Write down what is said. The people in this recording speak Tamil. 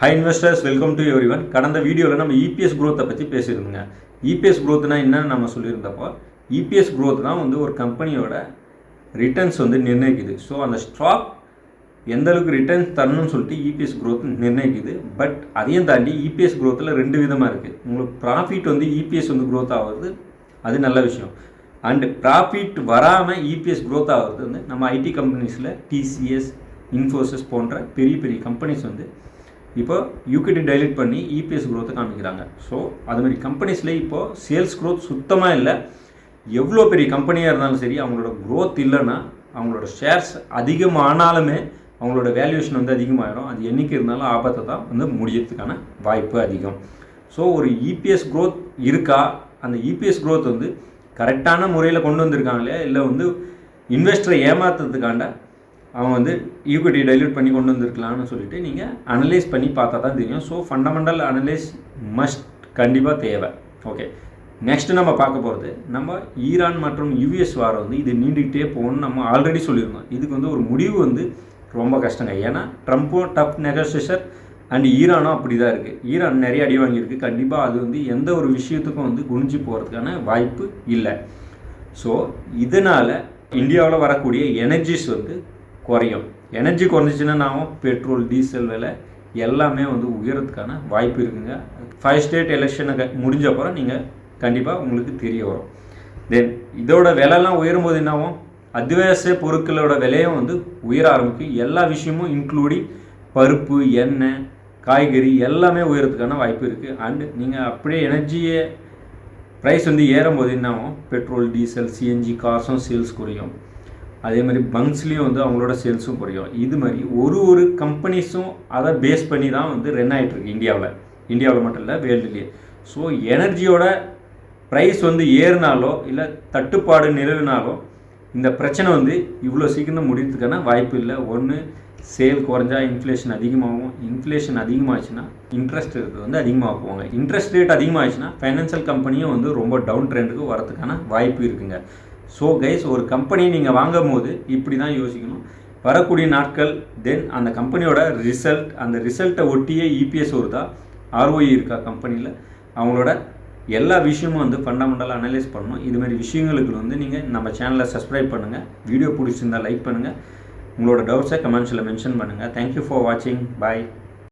High investors, welcome to everyone. கடந்த வீடியோவில் நம்ம இபிஎஸ் growth பற்றி பேசியிருந்தோங்க. இபிஎஸ் growthனா என்னன்னு நம்ம சொல்லியிருந்தப்போ, இபிஎஸ் growth தான் வந்து ஒரு கம்பெனியோட ரிட்டர்ன்ஸ் வந்து நிர்ணயிக்குது. ஸோ அந்த ஸ்டாக் எந்த அளவுக்கு ரிட்டர்ன்ஸ் தரணும்னு சொல்லிட்டு இபிஎஸ் growth நிர்ணயிக்குது. பட் அதையும் தாண்டி இபிஎஸ் growthல ரெண்டு விதமாக இருக்குது. உங்களுக்கு ப்ராஃபிட் வந்து இபிஎஸ் வந்து growth ஆகுது, அது நல்ல விஷயம். அண்ட் ப்ராஃபிட் வராமல் இபிஎஸ் growth ஆகுறது வந்து நம்ம ஐடி கம்பெனிஸில் டிசிஎஸ், இன்ஃபோசிஸ் போன்ற பெரிய பெரிய கம்பெனிஸ் வந்து இப்போ யூகிடி டைலூட் பண்ணி இபிஎஸ் growth காமிக்கிறாங்க. ஸோ அதுமாதிரி கம்பெனிஸில் இப்போது சேல்ஸ் growth சுத்தமாக இல்லை. எவ்வளோ பெரிய கம்பெனியாக இருந்தாலும் சரி, அவங்களோட growth இல்லைன்னா அவங்களோட ஷேர்ஸ் அதிகமானாலுமே அவங்களோட வேல்யூஷன் வந்து அதிகமாகிடும். அது என்றைக்கு இருந்தாலும் ஆபத்தை தான் வந்து முடியறதுக்கான வாய்ப்பு அதிகம். ஸோ ஒரு இபிஎஸ் growth இருக்கா, அந்த இபிஎஸ் growth வந்து கரெக்டான முறையில் கொண்டு வந்திருக்காங்களே, இல்லை வந்து இன்வெஸ்டரை ஏமாத்துறதுக்காண்ட அவங்க வந்து ஈக்விட்டி டைல்யூட் பண்ணி கொண்டு வந்திருக்கலாம்னு சொல்லிட்டு நீங்கள் அனலைஸ் பண்ணி பார்த்தா தான் தெரியும். ஸோ ஃபண்டமெண்டல் அனலைஸ் மஸ்ட் கண்டிப்பாக தேவை. ஓகே, நெக்ஸ்ட்டு நம்ம பார்க்க போகிறது நம்ம ஈரான் மற்றும் யுஎஸ் வார் வந்து இது நீண்டுக்கிட்டே போகணும்னு நம்ம ஆல்ரெடி சொல்லியிருந்தோம். இதுக்கு வந்து ஒரு முடிவு வந்து ரொம்ப கஷ்டங்க. ஏன்னா ட்ரம்ப்பும் டஃப் நெகோசியேஷன் அண்ட் ஈரானும் அப்படி தான் இருக்குது. ஈரான் நிறைய அடி வாங்கியிருக்கு. கண்டிப்பாக அது வந்து எந்த ஒரு விஷயத்துக்கும் வந்து குனிஞ்சு போகிறதுக்கான வாய்ப்பு இல்லை. ஸோ இதனால் இந்தியாவில் வரக்கூடிய எனர்ஜிஸ் வந்து குறையும். எனர்ஜி குறைஞ்சிச்சின்னா நாமும் பெட்ரோல், டீசல் விலை எல்லாமே வந்து உயரத்துக்கான வாய்ப்பு இருக்குங்க. 5 ஸ்டேட் எலெக்ஷனை முடிஞ்ச அப்புறம் நீங்கள் கண்டிப்பாக உங்களுக்கு தெரிய வரும். தென் இதோட விலைலாம் உயரும்போது என்னாகும், அத்தியாவசிய பொருட்களோட விலையும் வந்து உயர ஆரம்பிக்கும். எல்லா விஷயமும் இன்க்ளூடிங் பருப்பு, எண்ணெய், காய்கறி எல்லாமே உயரத்துக்கான வாய்ப்பு இருக்குது. அண்டு நீங்கள் அப்படியே எனர்ஜியை ப்ரைஸ் வந்து ஏறும்போது என்னாகும், பெட்ரோல், டீசல், சிஎன்ஜி கார்ஸும் சேல்ஸ் குறையும். அதே மாதிரி பங்க்ஸ்லேயும் வந்து அவங்களோட சேல்ஸும் குறையும். இது மாதிரி ஒரு கம்பெனிஸும் அதை பேஸ் பண்ணி தான் வந்து ரன் ஆகிட்டுருக்கு இந்தியாவில் மட்டும் இல்லை, வேர்ல்டுலேயே. ஸோ எனர்ஜியோட ப்ரைஸ் வந்து ஏறினாலோ இல்லை தட்டுப்பாடு நிலவினாலோ இந்த பிரச்சனை வந்து இவ்வளோ சீக்கிரம் முடியறதுக்கான வாய்ப்பு இல்லை. ஒன்று சேல் குறைஞ்சா இன்ஃப்ளேஷன் அதிகமாகும். இன்ஃப்ளேஷன் அதிகமாகிடுச்சுன்னா இன்ட்ரெஸ்ட் ரேட் வந்து அதிகமாக போவாங்க. இன்ட்ரெஸ்ட் ரேட் அதிகமாகிடுச்சுன்னா ஃபைனான்சியல் கம்பெனியும் வந்து ரொம்ப டவுன் ட்ரெண்டுக்கு வரதுக்கான வாய்ப்பு இருக்குங்க. ஸோ கைஸ், ஒரு கம்பெனியை நீங்கள் வாங்கும் போது இப்படி தான் யோசிக்கணும். வரக்கூடிய நாட்கள், தென் அந்த கம்பெனியோட ரிசல்ட், அந்த ரிசல்ட்டை ஒட்டியே இபிஎஸ் வருதா, ஆர்ஓஇ இருக்கா கம்பெனியில், அவங்களோட எல்லா விஷயமும் வந்து ஃபண்டமெண்டலாக அனலைஸ் பண்ணணும். இதுமாதிரி விஷயங்களுக்கு வந்து நீங்கள் நம்ம சேனலை சப்ஸ்கிரைப் பண்ணுங்கள். வீடியோ பிடிச்சிருந்தால் லைக் பண்ணுங்கள். உங்களோட டவுட்ஸை கமெண்ட்ஸில் மென்ஷன் பண்ணுங்கள். தேங்க்யூ ஃபார் வாட்சிங். பாய்.